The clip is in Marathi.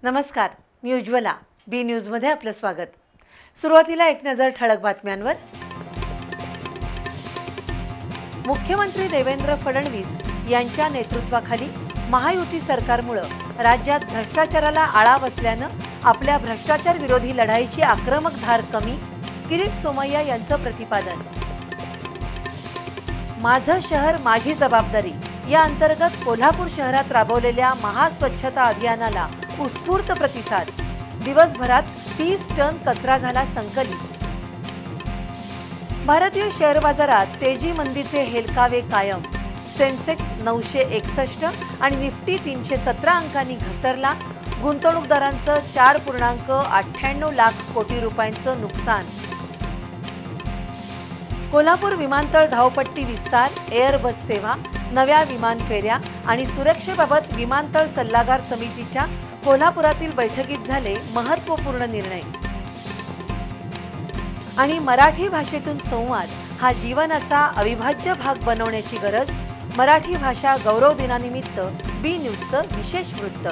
नमस्कार, मी उज्ज्वला. बी न्यूजमध्ये आपलं स्वागत. सुरुवातीला एक नजर ठळक बातम्यांवर. मुख्यमंत्री देवेंद्र फडणवीस यांच्या नेतृत्वाखाली महायुती सरकारमुळे राज्यात भ्रष्टाचाराला आळा बसल्यानं आपल्या भ्रष्टाचार विरोधी लढाईची आक्रमक धार कमी. किरीट सोमय्या यांचं प्रतिपादन. माझं शहर माझी जबाबदारी या अंतर्गत कोल्हापूर शहरात राबवलेल्या महास्वच्छता अभियानाला उत्स्फूर्त प्रतिसाद. दिवसभरात 30 टन कचरा झाला संकलित. भारतीय शेअर बाजारात तेजी मंदीचे हेलकावे कायम. सेन्सेक्स 961 आणि निफ्टी 317 अंकांनी घसरला. गुंतवणूकदारांचं 4.98 लाख कोटी रुपयांचं नुकसान. कोल्हापूर विमानतळ धावपट्टी विस्तार, एअरबस सेवा, नव्या विमान फेऱ्या आणि सुरक्षेबाबत विमानतळ सल्लागार समितीच्या कोल्हापुरातील बैठकीत झाले महत्त्वपूर्ण निर्णय. आणि मराठी भाषेतून संवाद हा जीवनाचा अविभाज्य भाग बनवण्याची गरज. मराठी भाषा गौरव दिनानिमित्त बी न्यूजचं विशेष वृत्त.